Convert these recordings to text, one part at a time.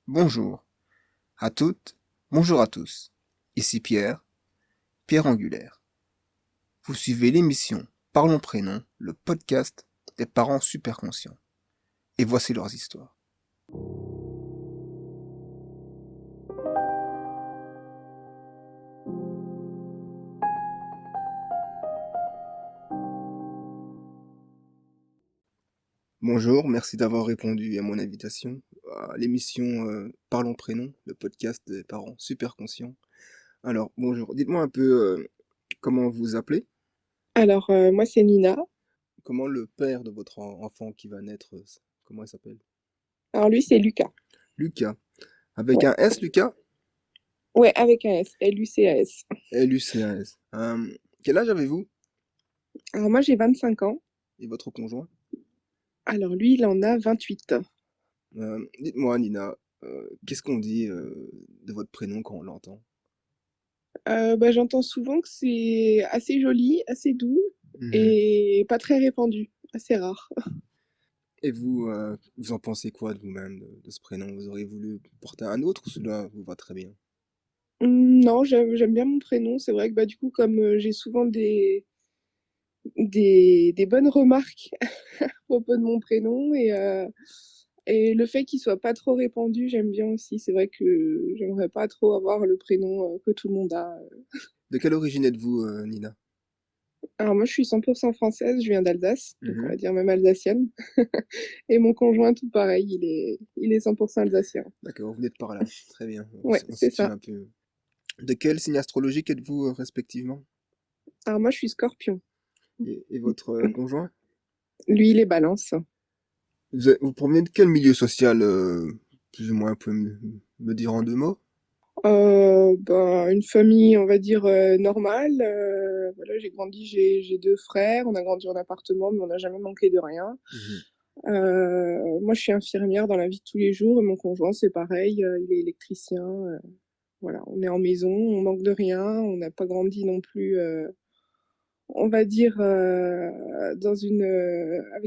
Bonjour à toutes, bonjour à tous. Ici Pierre, Pierre Angulaire. Vous suivez l'émission Parlons Prénom, le podcast des parents super conscients. Et voici leurs histoires. Bonjour, merci d'avoir répondu à mon invitation à l'émission Parlons Prénom, le podcast des parents super conscients. Alors, bonjour, dites-moi un peu comment vous vous appelez, Alors, moi, c'est Nina. comment le père de votre enfant qui va naître, comment il s'appelle? Alors, lui, c'est Lucas. Lucas. Avec Ouais, un S, Lucas? ouais, avec un S, Lucas. Lucas. Quel âge avez-vous? Alors, moi, j'ai 25 ans. Et votre conjoint? Alors, lui, il en a 28. Dites-moi, Nina, qu'est-ce qu'on dit de votre prénom quand on l'entend? J'entends souvent que c'est assez joli, assez doux Mhm. et pas très répandu, assez rare. Et vous, vous en pensez quoi de vous-même, de ce prénom? Vous auriez voulu porter un autre ou celui-là vous va très bien? Non, j'aime bien mon prénom. C'est vrai que du coup, comme j'ai souvent des bonnes remarques à propos de mon prénom et le fait qu'il soit pas trop répandu, j'aime bien aussi. C'est vrai que j'aimerais pas trop avoir le prénom que tout le monde a. De quelle origine êtes-vous, Nina? Alors moi, je suis 100% française, je viens d'Alsace, donc on Mhm. va dire même alsacienne. Et mon conjoint, tout pareil, il est 100% alsacien. D'accord, vous venez de par là. Très bien, Ouais, on c'est situe ça. un peu. De quel signe astrologique êtes-vous, respectivement? Alors moi, je suis scorpion. Et votre conjoint? Lui, il est balance. Vous provenez de quel milieu social, plus ou moins, vous pouvez me dire en deux mots? Une famille, on va dire, normale. Voilà, j'ai grandi, j'ai deux frères, on a grandi en appartement, mais on n'a jamais manqué de rien. Mhm. Moi, je suis infirmière dans la vie de tous les jours et mon conjoint, c'est pareil, il est électricien. Voilà, on est en maison, on manque de rien, on n'a pas grandi non plus, on va dire, avec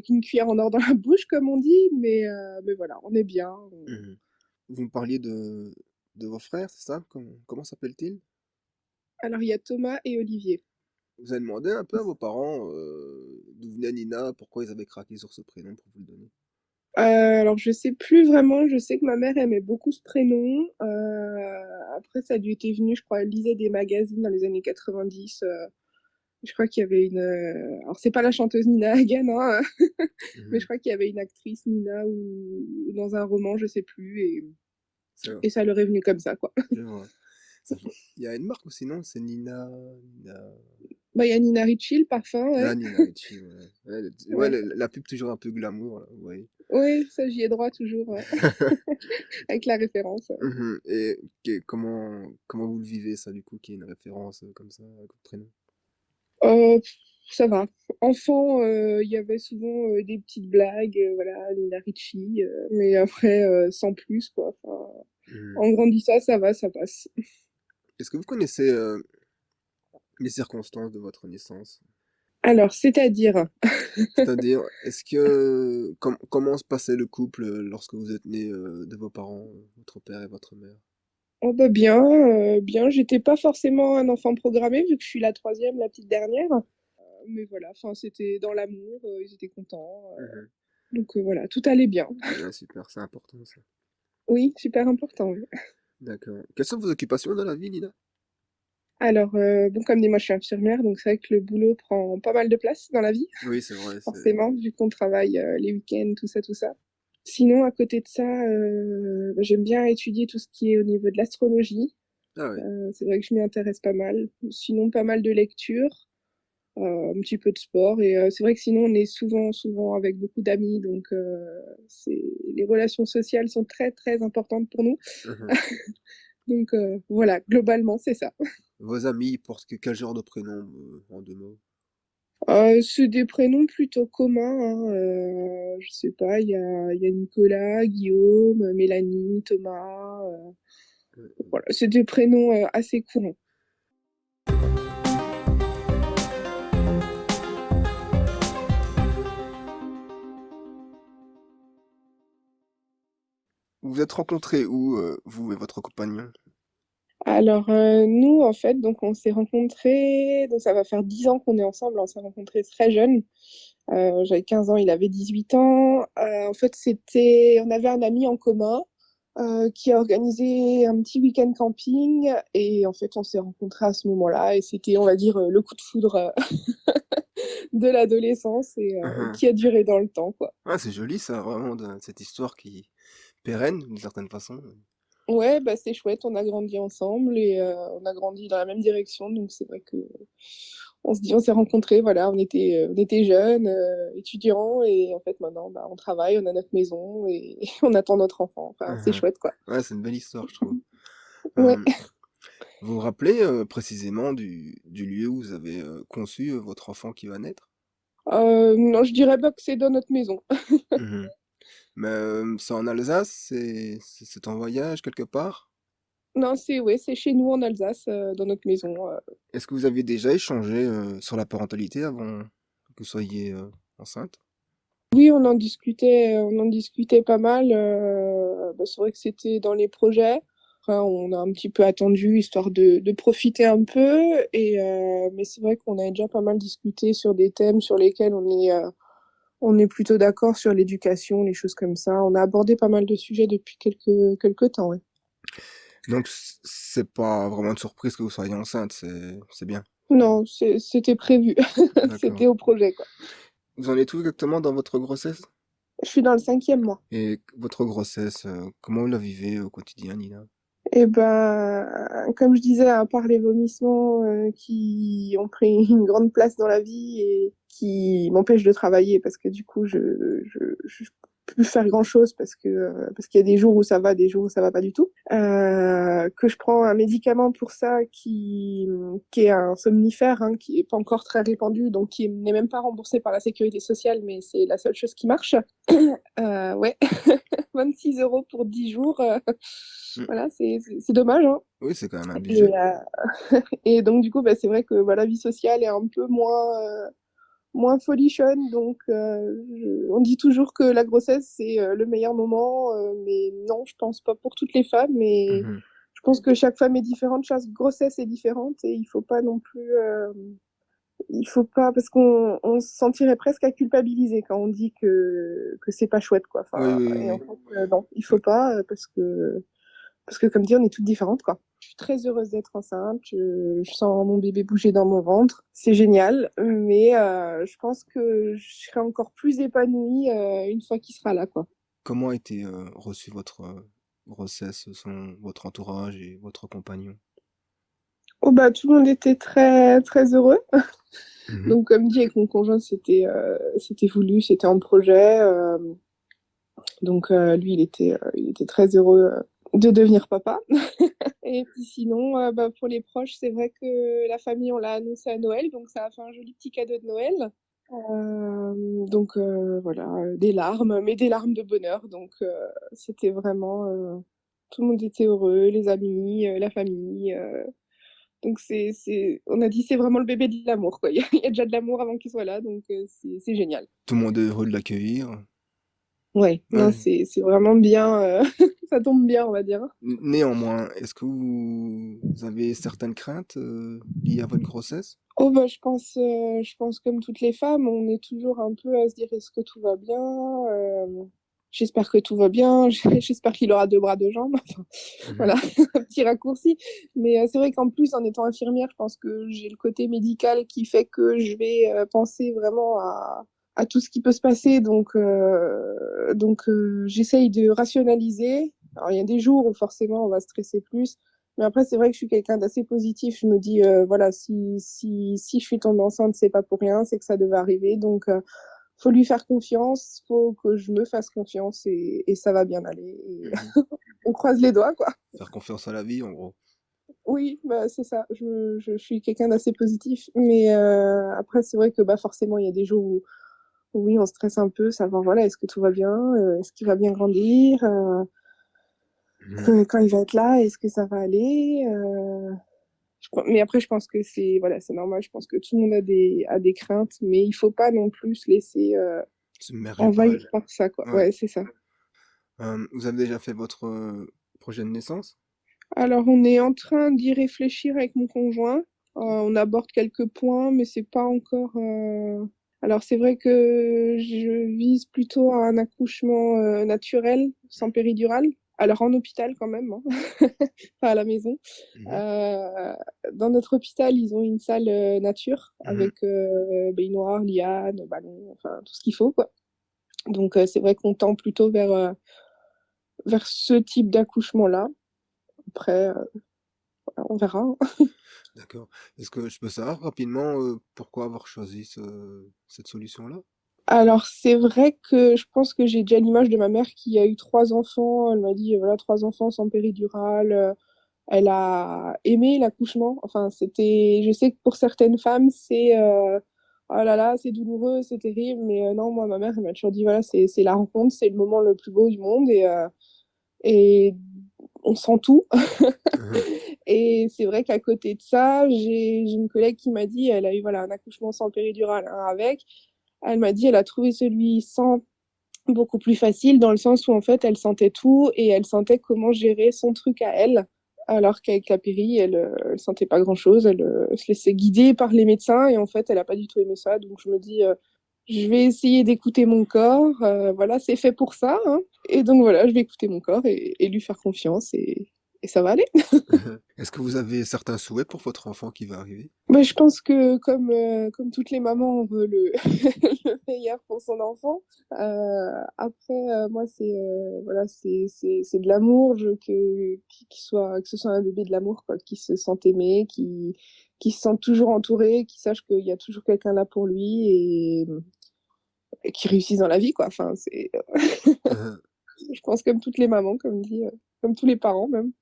une cuillère en or dans la bouche, comme on dit, mais voilà, on est bien. Mhm. Vous me parliez de vos frères, c'est ça? Comment s'appelle-t-il? Alors, il y a Thomas et Olivier. Vous avez demandé un peu à vos parents d'où venait Nina, pourquoi ils avaient craqué sur ce prénom pour vous le donner? Alors, je sais plus vraiment, je sais que ma mère aimait beaucoup ce prénom. Après, ça lui était venu, je crois, elle lisait des magazines dans les années 90. Je crois qu'il y avait alors, c'est pas la chanteuse Nina Hagen, hein, mais je Mhm. crois qu'il y avait une actrice Nina ou dans un roman, je sais plus, C'est vrai, et ça leur est venu comme ça, quoi. je vois. Il y a une marque aussi, non? C'est Nina... Il y a Nina Ricci, le parfum, Ah, ouais. Nina Ricci, ouais. Ouais, Ouais. la pub toujours un peu glamour, là, vous voyez. Oui, ça, j'y ai droit toujours, avec la référence. Mhm. Et comment vous le vivez, ça, du coup, qu'il y ait une référence comme ça à votre prénom? Ça va. Enfant, il y avait souvent des petites blagues, voilà, Nina Ricci, mais après, sans plus, quoi. Enfin, Mhm. en grandissant, ça va, ça passe. Est-ce que vous connaissez les circonstances de votre naissance? Alors, c'est-à-dire, C'est-à-dire, est-ce que comment se passait le couple lorsque vous êtes nés de vos parents, votre père et votre mère? oh bah bien, bien, j'étais pas forcément un enfant programmé, vu que je suis la troisième, la petite dernière. Mais voilà, enfin, c'était dans l'amour, ils étaient contents. Mhm. Donc voilà, tout allait bien. Ouais, super, c'est important ça. Oui, super important. Oui. D'accord. Quelles sont vos occupations dans la vie, Nina? Alors, bon, comme dit, moi, je suis infirmière, donc c'est vrai que le boulot prend pas mal de place dans la vie, Oui, c'est vrai, forcément, vu qu'on travaille les week-ends, tout ça, tout ça. Sinon, à côté de ça, j'aime bien étudier tout ce qui est au niveau de l'astrologie. Ah ouais. C'est vrai que je m'y intéresse pas mal. Sinon, pas mal de lecture, un petit peu de sport. Et c'est vrai que sinon, on est souvent, souvent avec beaucoup d'amis, donc les relations sociales sont très, très importantes pour nous. Mhm. Donc voilà, globalement, c'est ça. Vos amis ils portent quel genre de prénom en deux mots? C'est des prénoms plutôt communs, hein, je sais pas, il y a Nicolas, Guillaume, Mélanie, Thomas. Voilà, c'est des prénoms assez courants. Vous vous êtes rencontrés où, vous et votre compagnon? Alors, nous, en fait, donc on s'est rencontrés, donc ça va faire 10 ans qu'on est ensemble, on s'est rencontrés très jeunes. J'avais 15 ans, il avait 18 ans. En fait, on avait un ami en commun qui a organisé un petit week-end camping et en fait, on s'est rencontrés à ce moment-là et c'était, on va dire, le coup de foudre de l'adolescence et Mmh. qui a duré dans le temps, quoi. Ah, c'est joli ça, vraiment de cette histoire qui pérenne d'une certaine façon. Ouais, bah, c'est chouette, on a grandi ensemble et on a grandi dans la même direction, donc c'est vrai que on s'est rencontrés, voilà, on était jeunes, étudiants et en fait maintenant, bah, on travaille, on a notre maison et on attend notre enfant. Enfin, c'est Mmh. chouette, quoi. Ouais, c'est une belle histoire, je trouve. Ouais. Hem, vous vous rappelez, précisément du lieu où vous avez, conçu, votre enfant qui va naître? Non, je dirais pas que c'est dans notre maison. Mmh. Mais, c'est en Alsace? C'est en voyage quelque part? Non, ouais, c'est chez nous en Alsace, dans notre maison. Est-ce que vous aviez déjà échangé, sur la parentalité avant que vous soyez, enceinte? Oui, on en discutait pas mal. Bah, c'est vrai que c'était dans les projets. Après, on a un petit peu attendu histoire de profiter un peu. Mais c'est vrai qu'on a déjà pas mal discuté sur des thèmes sur lesquels on est plutôt d'accord sur l'éducation, les choses comme ça. On a abordé pas mal de sujets depuis quelques temps, ouais. Donc c'est pas vraiment une surprise que vous soyez enceinte, c'est bien? Non, c'était prévu. D'accord. C'était au projet, quoi. Vous en êtes où exactement dans votre grossesse? Je suis dans le 5e mois. Et votre grossesse, comment vous la vivez au quotidien, Nina? Et ben, comme je disais, à part les vomissements qui ont pris une grande place dans la vie et qui m'empêchent de travailler parce que du coup, je peux plus faire grand-chose parce qu'il y a des jours où ça va, des jours où ça va pas du tout. Que je prends un médicament pour ça qui est un somnifère, hein, qui est pas encore très répandu, donc qui n'est même pas remboursé par la sécurité sociale, mais c'est la seule chose qui marche. Ouais, 26 euros pour 10 jours. Mmh. Voilà, c'est dommage, hein. Oui, c'est quand même un Et, budget. et donc, du coup, bah, c'est vrai que bah, la vie sociale est un peu moins folichonne. Donc, on dit toujours que la grossesse, c'est le meilleur moment. Mais non, je pense pas pour toutes les femmes. Mais Mmh. je pense que chaque femme est différente, chaque grossesse est différente. Et il faut pas non plus. Il faut pas, parce qu'on se sentirait presque à culpabiliser quand on dit que c'est pas chouette, quoi. Oui, Enfin, oui, et en oui. fait, non, il Oui. faut pas, parce que comme dit, on est toutes différentes, quoi. Je suis très heureuse d'être enceinte, je sens mon bébé bouger dans mon ventre, c'est génial, mais je pense que je serai encore plus épanouie une fois qu'il sera là, quoi. Comment a été, reçue votre, grossesse selon votre entourage et votre compagnon? Oh bah tout le monde était très très heureux. Mmh. Donc comme dit avec mon conjoint, c'était voulu, c'était en projet. Donc lui, il était très heureux de devenir papa. Et puis sinon, bah, pour les proches, c'est vrai que la famille, on l'a annoncé à Noël, donc ça a fait un joli petit cadeau de Noël. Donc voilà, des larmes, mais des larmes de bonheur. Donc c'était vraiment, tout le monde était heureux, les amis, la famille. Donc on a dit c'est vraiment le bébé de l'amour, quoi. Il y a déjà de l'amour avant qu'il soit là, donc c'est génial. Tout le monde est heureux de l'accueillir. Ouais, non, Ouais. c'est vraiment bien, ça tombe bien, on va dire. Néanmoins, est-ce que vous avez certaines craintes, liées à votre grossesse? Oh bah, je pense comme toutes les femmes, on est toujours un peu à se dire est-ce que tout va bien? J'espère que tout va bien, j'espère qu'il aura 2 bras, 2 jambes. Enfin, Mmh. voilà, un petit raccourci. Mais c'est vrai qu'en plus, en étant infirmière, je pense que j'ai le côté médical qui fait que je vais penser vraiment à tout ce qui peut se passer. Donc j'essaye de rationaliser. Alors, il y a des jours où forcément on va stresser plus. Mais après, c'est vrai que je suis quelqu'un d'assez positif. Je me dis, voilà, si je suis tombée enceinte, c'est pas pour rien, c'est que ça devait arriver. Donc, faut lui faire confiance, faut que je me fasse confiance et ça va bien aller. Et Mmh. on croise les doigts, quoi. Faire confiance à la vie, en gros. Oui, bah, c'est ça. Je suis quelqu'un d'assez positif. Mais après, c'est vrai que bah, forcément, il y a des jours où oui, on stresse un peu, savoir, voilà, est-ce que tout va bien, est-ce qu'il va bien grandir, Mmh. quand il va être là, est-ce que ça va aller. Mais après, je pense que c'est normal. Je pense que tout le monde a des craintes, mais il faut pas non plus se laisser Submergé par envahir elle. par ça, quoi. Ouais. Ouais, c'est ça. Vous avez déjà fait votre, projet de naissance? Alors, on est en train d'y réfléchir avec mon conjoint. On aborde quelques points, mais c'est pas encore. Alors, c'est vrai que je vise plutôt à un accouchement naturel, sans péridurale. Alors, en hôpital quand même, hein, pas à la maison. Mmh. Euh, Dans notre hôpital, ils ont une salle nature Mmh. avec baignoire, liane, ballon, enfin tout ce qu'il faut, quoi. Donc, c'est vrai qu'on tend plutôt vers ce type d'accouchement-là. Après, on verra, hein. D'accord. Est-ce que je peux savoir rapidement, pourquoi avoir choisi cette solution-là? Alors, c'est vrai que je pense que j'ai déjà l'image de ma mère qui a eu 3 enfants. Elle m'a dit, voilà, 3 enfants sans péridurale. Elle a aimé l'accouchement. Enfin, c'était, je sais que pour certaines femmes, c'est, oh là là, c'est douloureux, c'est terrible. Mais non, moi, ma mère, elle m'a toujours dit, voilà, c'est la rencontre, c'est le moment le plus beau du monde et on sent tout. Mmh. Et c'est vrai qu'à côté de ça, j'ai une collègue qui m'a dit, elle a eu voilà, un accouchement sans péridurale, un avec. Elle m'a dit, elle a trouvé celui sans beaucoup plus facile dans le sens où en fait, elle sentait tout et elle sentait comment gérer son truc à elle. Alors qu'avec la péri, elle sentait pas grand-chose, elle se laissait guider par les médecins et en fait, elle a pas du tout aimé ça. Donc je me dis, je vais essayer d'écouter mon corps. Voilà, c'est fait pour ça, hein. Et donc voilà, je vais écouter mon corps et lui faire confiance et ça va aller. Est-ce que vous avez certains souhaits pour votre enfant qui va arriver? Bah, je pense que comme toutes les mamans, on veut le, le meilleur pour son enfant. Après, moi, c'est voilà, c'est de l'amour, que ce soit un bébé de l'amour, quoi, qui se sente aimé, qui se sente toujours entouré, qui sache qu'il y a toujours quelqu'un là pour lui et qui réussisse dans la vie, quoi. Enfin, c'est, Mmh. je pense comme toutes les mamans, comme tous les parents même.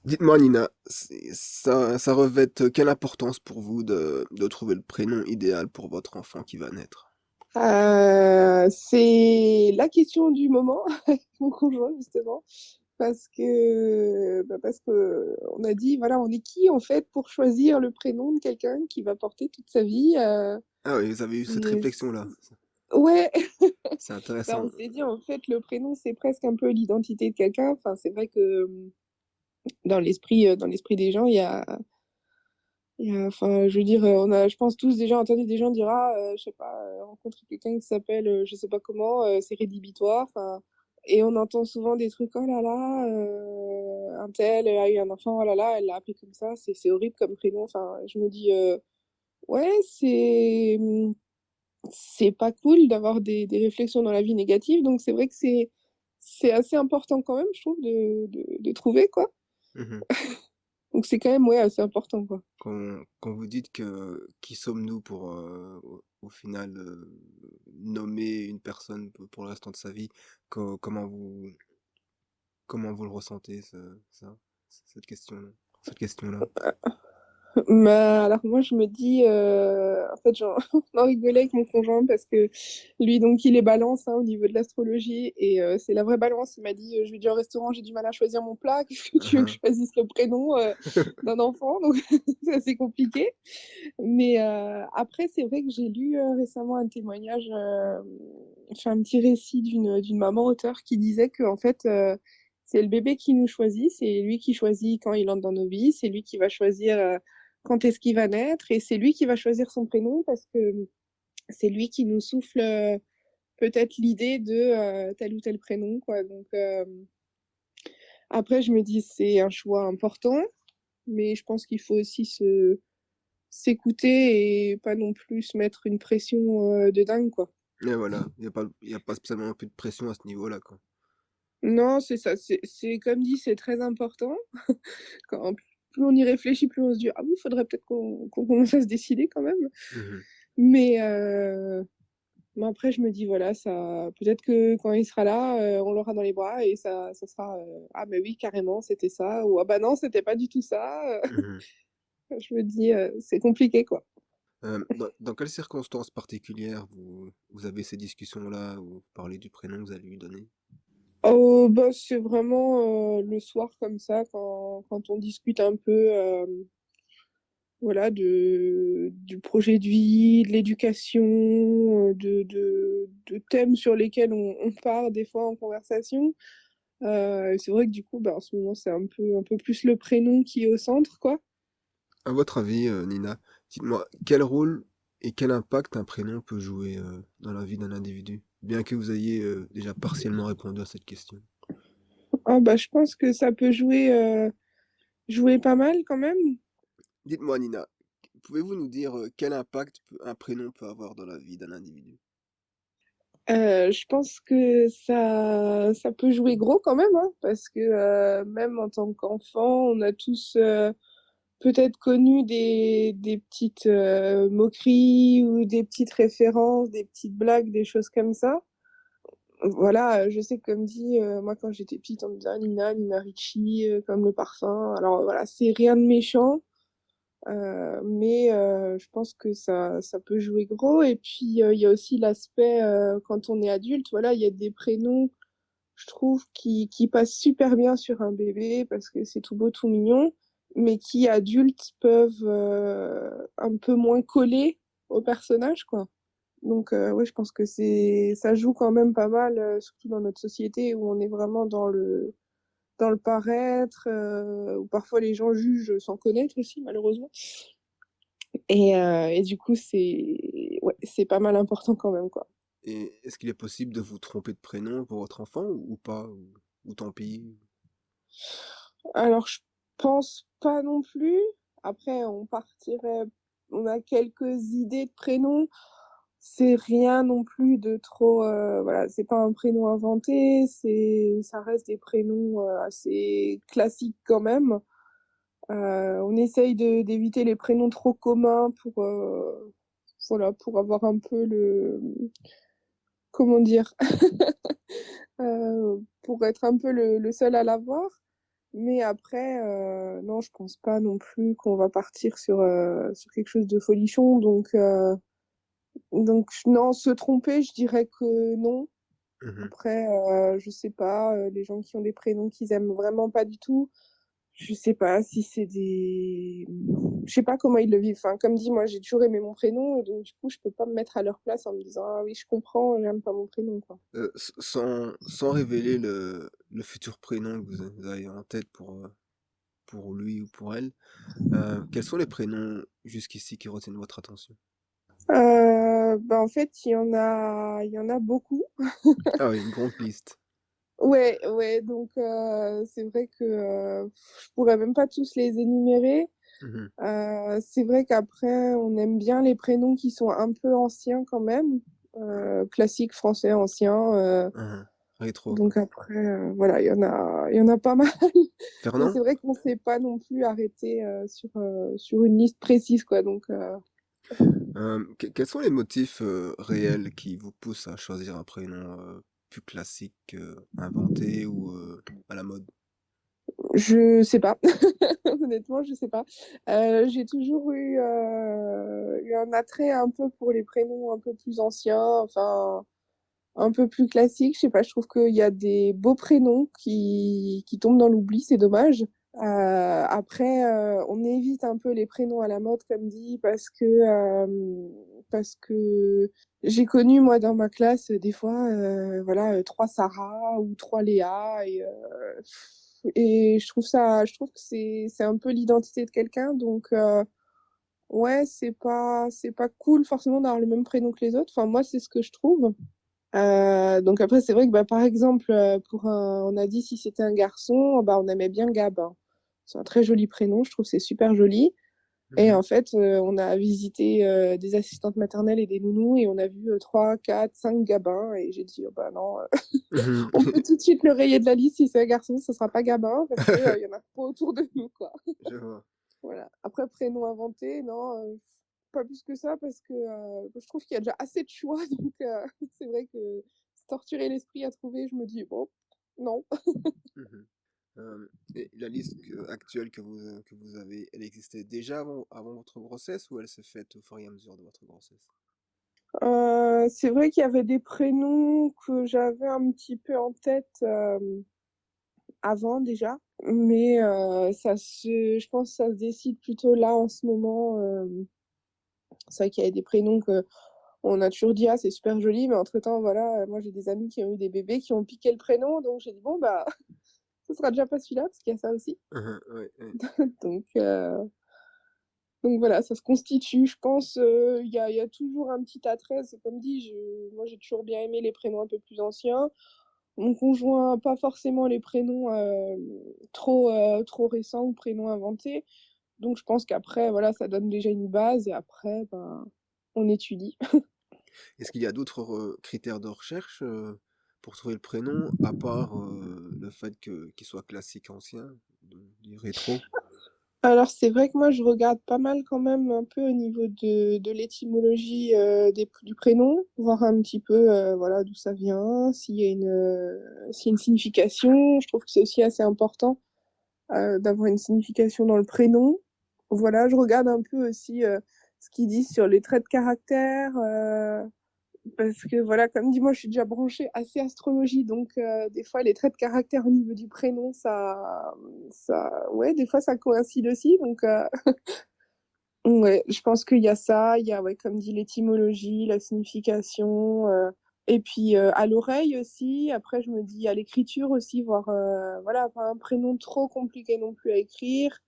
Dites-moi Nina, ça revêt quelle importance pour vous de trouver le prénom idéal pour votre enfant qui va naître? C'est la question du moment avec mon conjoint justement parce que on a dit voilà on est qui en fait pour choisir le prénom de quelqu'un qui va porter toute sa vie. Ah oui, vous avez eu cette Et réflexion-là. ouais. C'est Bah, intéressant. on s'est dit en fait le prénom c'est presque un peu l'identité de quelqu'un. Enfin c'est vrai que dans l'esprit des gens enfin je veux dire on a je pense tous déjà entendu des gens dire ah je sais pas rencontrer quelqu'un qui s'appelle je sais pas comment c'est rédhibitoire. Enfin et on entend souvent des trucs oh là là un tel a eu un enfant oh là là elle l'a appelé comme ça c'est horrible comme prénom. Enfin je me dis ouais c'est pas cool d'avoir des réflexions dans la vie négatives donc c'est vrai que c'est assez important quand même je trouve de trouver quoi Mmh. donc c'est quand même ouais assez important quoi. Quand vous dites que qui sommes-nous pour, au final, nommer une personne p pour le restant de sa vie, comment vous le ressentez cette question-là? Mais alors moi je me dis, en fait on en rigolait avec mon conjoint parce que lui donc il est Balance, hein, au niveau de l'astrologie et c'est la vraie Balance. Il m'a dit: «Je vais dire au restaurant, j'ai du mal à choisir mon plat, qu'est-ce que tu veux que je Mmh. choisisse le prénom, d'un enfant?» donc c'est assez compliqué. Mais après c'est vrai que j'ai lu, récemment un témoignage, enfin un petit récit d'une maman auteure qui disait qu'en fait, c'est le bébé qui nous choisit, c'est lui qui choisit quand il entre dans nos vies, c'est lui qui va choisir, quand est-ce qu'il va naître et c'est lui qui va choisir son prénom parce que c'est lui qui nous souffle, peut-être l'idée de, tel ou tel prénom, quoi. Donc, après je me dis: «C'est un choix important», mais je pense qu'il faut aussi s'écouter et pas non plus se mettre une pression, de dingue, quoi. Et voilà, il y a pas spécialement un peu de pression à ce niveau-là, quoi. Non, c'est ça, c'est comme dit, c'est très important. Quand plus on y réfléchit, plus on se dit: «Ah oui, il faudrait peut-être qu'on commence à se décider quand même». Mmh. Mais mais après je me dis voilà, ça peut-être que quand il sera là, on l'aura dans les bras et ça sera, «Ah mais oui carrément c'était ça» ou «Ah bah non c'était pas du tout ça», Mmh. je me dis, c'est compliqué quoi. Dans quelles circonstances particulières vous avez ces discussions-là où vous parlez du prénom que vous allez lui donner? Oh, bah, c'est vraiment le soir comme ça, quand on discute un peu voilà, du projet de vie, de l'éducation, de thèmes sur lesquels on part des fois en conversation. C'est vrai que du coup, bah, en ce moment, c'est un peu plus le prénom qui est au centre, quoi. À votre avis, Nina, dites-moi, quel rôle et quel impact un prénom peut jouer dans la vie d'un individu? Bien que vous ayez déjà partiellement répondu à cette question. Ah, bah, je pense que ça peut jouer pas mal quand même. Dites-moi, Nina, pouvez-vous nous dire quel impact un prénom peut avoir dans la vie d'un individu? Je pense que ça peut jouer gros quand même, hein, parce que même en tant qu'enfant, on a tous peut-être connu des petites moqueries ou des petites références, des petites blagues, des choses comme ça. Voilà, je sais que comme dit, moi quand j'étais petite, on me disait ah, Nina, Nina Ricci, comme le parfum. Alors voilà, c'est rien de méchant, mais je pense que ça peut jouer gros. Et puis il y a aussi l'aspect, quand on est adulte, voilà, il y a des prénoms, je trouve, qui passent super bien sur un bébé parce que c'est tout beau, tout mignon, mais qui, adultes, peuvent un peu moins coller au personnage, quoi. Donc, ouais, je pense que ça joue quand même pas mal, surtout dans notre société où on est vraiment dans le paraître, où parfois les gens jugent sans connaître aussi, malheureusement. Et du coup, ouais, c'est pas mal important quand même, quoi. Et est-ce qu'il est possible de vous tromper de prénom pour votre enfant ou pas? Ou tant pis? Alors, je pense pas non plus. Après, on a quelques idées de prénoms. C'est rien non plus de trop, voilà, c'est pas un prénom inventé, ça reste des prénoms assez classiques quand même. On essaye d'éviter les prénoms trop communs voilà, pour avoir un peu comment dire, pour être un peu le seul à l'avoir. Mais après, non, je pense pas non plus qu'on va partir sur quelque chose de folichon. Donc non, se tromper, je dirais que non. Mhm. Après, je sais pas, les gens qui ont des prénoms qu'ils aiment vraiment pas du tout, je sais pas si c'est des... Je sais pas comment ils le vivent. Enfin, comme dit, moi, j'ai toujours aimé mon prénom, et donc du coup, je peux pas me mettre à leur place en me disant, ah oui, je comprends, j'aime pas mon prénom, quoi. Sans révéler le futur prénom que vous avez en tête pour lui ou pour elle, quels sont les prénoms jusqu'ici qui retiennent votre attention? Bah, en fait, il y en a beaucoup. Ah oui, une grande liste. Ouais, ouais, donc c'est vrai que je pourrais même pas tous les énumérer. Mhm, C'est vrai qu'après, on aime bien les prénoms qui sont un peu anciens quand même, classiques français anciens. mhm. Rétro, quoi. Donc après, voilà, il y en a pas mal. Mais Fernand? c'est vrai qu'on ne s'est pas non plus arrêté sur une liste précise, quoi. Donc, Quels sont les motifs réels qui vous poussent à choisir un prénom plus classique, inventé ou à la mode? je sais pas. Honnêtement, je sais pas. J'ai toujours eu un attrait un peu pour les prénoms un peu plus anciens, enfin, un peu plus classiques. Je sais pas, je trouve qu'il y a des beaux prénoms qui tombent dans l'oubli, c'est dommage. Après, on évite un peu les prénoms à la mode, comme dit, parce que j'ai connu, moi, dans ma classe, des fois, voilà, trois Sarah ou trois Léa, et je trouve que c'est un peu l'identité de quelqu'un, donc, ouais, c'est pas cool forcément d'avoir le même prénom que les autres. Enfin, moi, c'est ce que je trouve. Donc après, c'est vrai que bah, par exemple, on a dit si c'était un garçon, bah, on aimait bien Gabin. C'est un très joli prénom, je trouve que c'est super joli. Et Mhm. en fait, on a visité des assistantes maternelles et des nounous et on a vu 3, 4, 5 Gabins. Et j'ai dit, oh, bah non, Mhm. on peut tout de suite le rayer de la liste si c'est un garçon, ce sera pas Gabin parce que, il y en a pas autour de nous, quoi. Je vois. Voilà. Après, prénom inventé, non, pas plus que ça, parce que je trouve qu'il y a déjà assez de choix. Donc, c'est vrai que se torturer l'esprit à trouver, je me dis, bon, non. Mhm. Et la liste actuelle que vous avez, elle existait déjà avant votre grossesse ou elle s'est faite au fur et à mesure de votre grossesse? C'est vrai qu'il y avait des prénoms que j'avais un petit peu en tête avant déjà, mais je pense que ça se décide plutôt là en ce moment. C'est vrai qu'il y a des prénoms que on a toujours dit ah c'est super joli, mais entre-temps voilà, moi j'ai des amis qui ont eu des bébés qui ont piqué le prénom, donc j'ai dit bon bah ce sera déjà pas celui-là parce qu'il y a ça aussi. Ouais, ouais. Donc euh, donc voilà, ça se constitue. Je pense il y a toujours un petit attrait. C'est comme dit, moi j'ai toujours bien aimé les prénoms un peu plus anciens. Mon conjoint, pas forcément les prénoms trop récents ou prénoms inventés. Donc je pense qu'après, voilà, ça donne déjà une base et après, ben, on étudie. Est-ce qu'il y a d'autres critères de recherche pour trouver le prénom, à part le fait qu'il soit classique ancien, du rétro? Alors c'est vrai que moi je regarde pas mal quand même un peu au niveau de l'étymologie du prénom, voir un petit peu voilà d'où ça vient, s'il y a une signification. Je trouve que c'est aussi assez important d'avoir une signification dans le prénom. Voilà, je regarde un peu aussi ce qu'ils disent sur les traits de caractère, parce que voilà, comme dit, moi je suis déjà branchée assez astrologie, donc des fois les traits de caractère au niveau du prénom, ouais, des fois ça coïncide aussi, donc ouais, je pense qu'il y a ça, il y a, ouais, comme dit, l'étymologie, la signification, et puis à l'oreille aussi. Après, je me dis à l'écriture aussi, voir, voilà, pas un prénom trop compliqué non plus à écrire.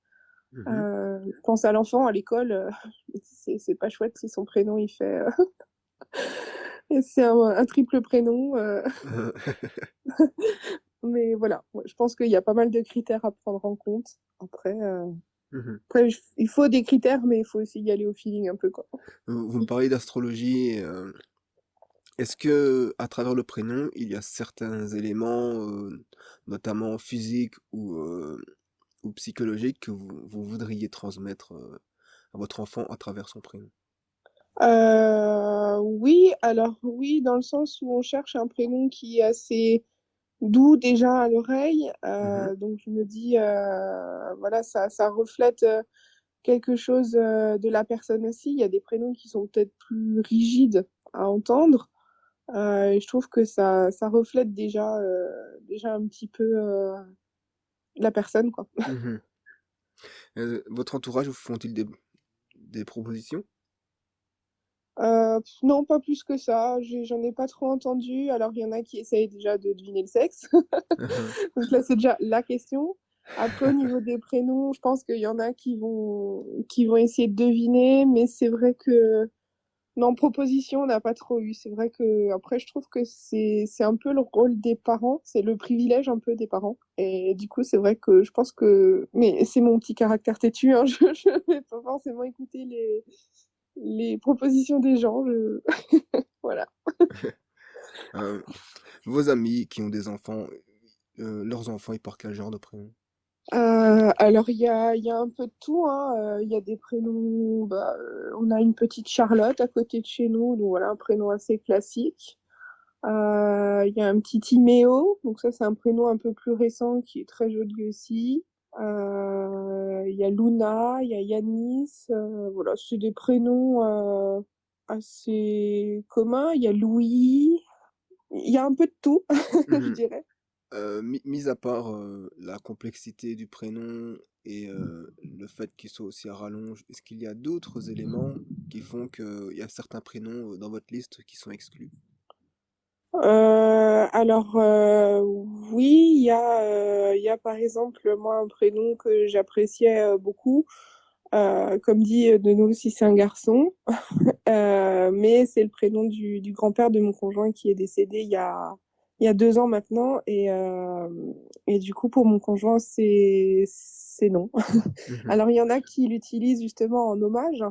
Mhm. Je pense à l'enfant à l'école, c'est pas chouette si son prénom il fait, c'est un triple prénom. Mais voilà, ouais, je pense qu'il y a pas mal de critères à prendre en compte. Mhm. Il faut des critères, mais il faut aussi y aller au feeling un peu, quoi. Vous me parlez d'astrologie. Est-ce que, à travers le prénom, il y a certains éléments, notamment physiques ou psychologiques, que vous voudriez transmettre à votre enfant à travers son prénom? Oui, alors oui, dans le sens où on cherche un prénom qui est assez doux déjà à l'oreille. Mhm. Donc je me dis, voilà, ça reflète quelque chose de la personne aussi. Il y a des prénoms qui sont peut-être plus rigides à entendre. Et je trouve que ça reflète déjà un petit peu la personne, quoi. Mhm. Votre entourage vous font-ils des propositions? Non, pas plus que ça. J'en ai pas trop entendu. Alors, il y en a qui essayent déjà de deviner le sexe. Mhm. Donc là, c'est déjà la question. Après, au niveau des prénoms, je pense qu'il y en a qui vont essayer de deviner, mais c'est vrai que non, proposition, on n'a pas trop eu. C'est vrai que après, je trouve que c'est un peu le rôle des parents, c'est le privilège un peu des parents. Et du coup, c'est vrai que je pense que, mais c'est mon petit caractère têtu, hein, je vais pas forcément écouter les propositions des gens. Voilà. Euh, Vos amis qui ont des enfants, leurs enfants, ils portent quel genre de prénom? Alors, il y a un peu de tout, hein. Il y a des prénoms, bah, on a une petite Charlotte à côté de chez nous, donc voilà, un prénom assez classique. Il y a un petit Timéo, donc ça c'est un prénom un peu plus récent qui est très joli aussi. Il y a Luna, il y a Yanis, voilà, c'est des prénoms assez communs. Il y a Louis, il y a un peu de tout, je Mhm. dirais. Mis à part la complexité du prénom et le fait qu'il soit aussi à rallonge, est-ce qu'il y a d'autres éléments qui font qu'il y a certains prénoms dans votre liste qui sont exclus? Alors oui, il y a par exemple moi un prénom que j'appréciais beaucoup. Comme dit, de nous aussi c'est un garçon. Mais c'est le prénom du grand-père de mon conjoint qui est décédé il y a 2 ans maintenant. Et du coup, pour mon conjoint, c'est non. Mhm. Alors, il y en a qui l'utilisent justement en hommage.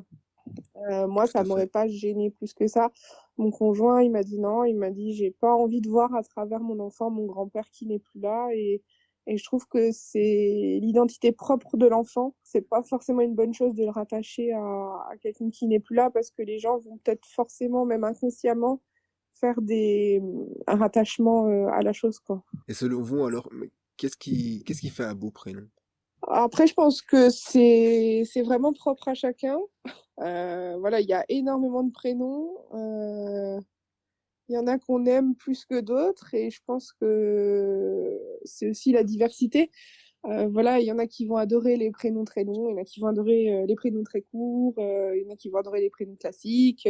Moi, Tout ça à m'aurait fait. pas gêné plus que ça. Mon conjoint, il m'a dit non. Il m'a dit, j'ai pas envie de voir à travers mon enfant mon grand-père qui n'est plus là. Et je trouve que c'est l'identité propre de l'enfant. C'est pas forcément une bonne chose de le rattacher à quelqu'un qui n'est plus là parce que les gens vont peut-être forcément, même inconsciemment, faire un rattachement à la chose, quoi. Et selon vous, alors, mais qu'est-ce qui fait un beau prénom? Après, je pense que c'est vraiment propre à chacun. Voilà, il y a énormément de prénoms. Il y en a qu'on aime plus que d'autres et je pense que c'est aussi la diversité. Voilà, il y en a qui vont adorer les prénoms très longs, il y en a qui vont adorer les prénoms très courts, il y en a qui vont adorer les prénoms classiques,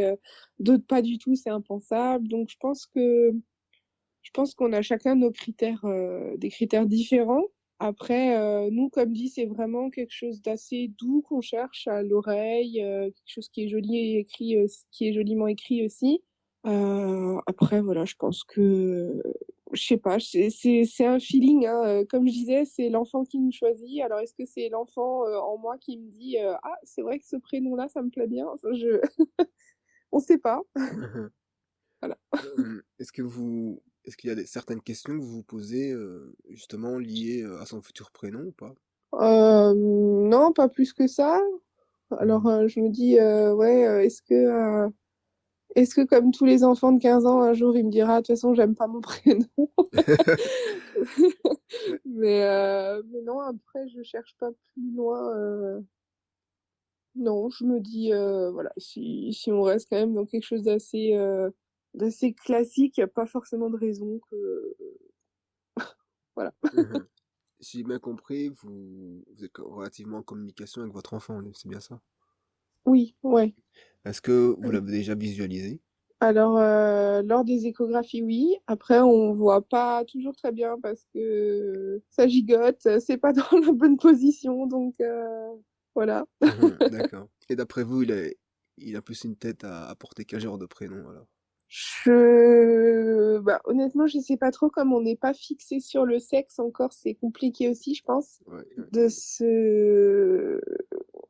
d'autres pas du tout, c'est impensable. Donc je pense qu'on a chacun nos critères, des critères différents. Après, nous, comme dit, c'est vraiment quelque chose d'assez doux qu'on cherche à l'oreille, quelque chose qui est joli et écrit, qui est joliment écrit aussi. Après, voilà, je pense que, je sais pas, c'est un feeling, hein. Comme je disais, c'est l'enfant qui nous choisit. Alors, est-ce que c'est l'enfant en moi qui me dit ah, c'est vrai que ce prénom-là, ça me plaît bien. Enfin, on sait pas. Mhm. Voilà. Est-ce qu'il y a certaines questions que vous vous posez justement liées à son futur prénom ou pas? Non, pas plus que ça. Alors, Mhm. je me dis, ouais, est-ce que comme tous les enfants de 15 ans, un jour, il me dira, de toute façon, j'aime pas mon prénom. Ouais. Mais non, après, je cherche pas plus loin. Non, je me dis, voilà, si on reste quand même dans quelque chose d'assez classique, il n'y a pas forcément de raison que, voilà. Mhm. Si j'ai bien compris, vous êtes relativement en communication avec votre enfant, c'est bien ça? Oui, ouais. Est-ce que vous l'avez déjà visualisé? Alors, lors des échographies, oui. Après, on voit pas toujours très bien parce que ça gigote, c'est pas dans la bonne position, donc voilà. Mhm, d'accord. Et d'après vous, il a plus une tête à porter quel genre de prénom alors? Bah, honnêtement, je sais pas trop, comme on n'est pas fixé sur le sexe encore, c'est compliqué aussi, je pense, Ouais, ouais. de se...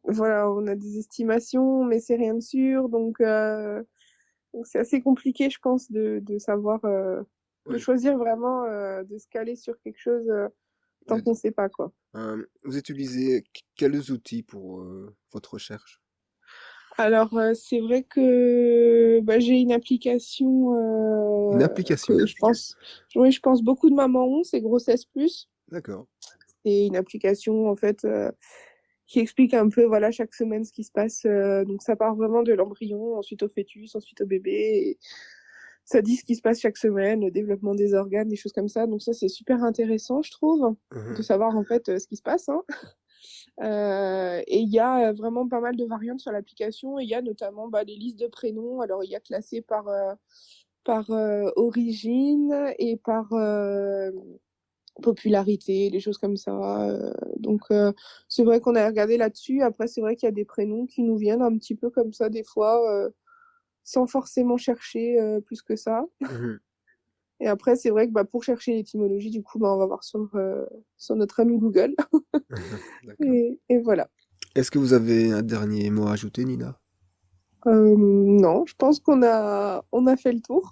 Voilà, on a des estimations, mais c'est rien de sûr, donc c'est assez compliqué, je pense, de savoir, de Ouais, choisir vraiment, de se caler sur quelque chose tant ouais. qu'on sait pas, quoi. Vous utilisez quels outils pour votre recherche? Alors, c'est vrai que bah, j'ai une application Une application? que je pense, oui, je pense beaucoup de mamans ont, c'est Grossesse Plus. D'accord. C'est une application, en fait, qui explique un peu, voilà, chaque semaine ce qui se passe. Donc, ça part vraiment de l'embryon, ensuite au fœtus, ensuite au bébé. Et ça dit ce qui se passe chaque semaine, le développement des organes, des choses comme ça. Donc, ça, c'est super intéressant, je trouve, de Mhm, savoir, en fait, ce qui se passe, hein. Et il y a vraiment pas mal de variantes sur l'application. Il y a notamment bah, les listes de prénoms. Alors, il y a classé par origine et par popularité, les choses comme ça. Donc, c'est vrai qu'on a regardé là-dessus. Après, c'est vrai qu'il y a des prénoms qui nous viennent un petit peu comme ça, des fois, sans forcément chercher plus que ça. mhm. Et après, c'est vrai que bah, pour chercher l'étymologie, du coup, bah, on va voir sur notre ami Google. D'accord. Et voilà. Est-ce que vous avez un dernier mot à ajouter, Nina? Non, je pense qu'on a fait le tour.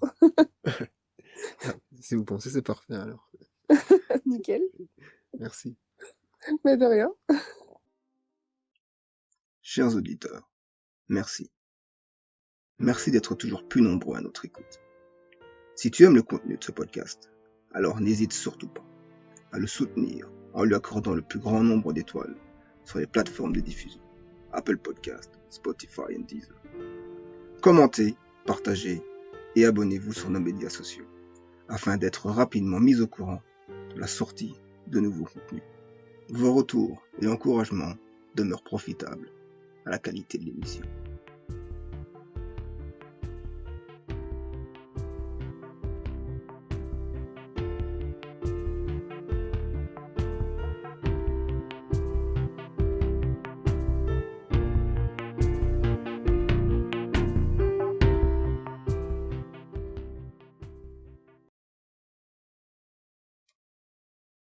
Ah, si vous pensez, c'est parfait alors. Nickel. Merci. Mais de rien. Chers auditeurs, merci. Merci d'être toujours plus nombreux à notre écoute. Si tu aimes le contenu de ce podcast, alors n'hésite surtout pas à le soutenir en lui accordant le plus grand nombre d'étoiles sur les plateformes de diffusion, Apple Podcast, Spotify et Deezer. Commentez, partagez et abonnez-vous sur nos médias sociaux afin d'être rapidement mis au courant de la sortie de nouveaux contenus. Vos retours et encouragements demeurent profitables à la qualité de l'émission.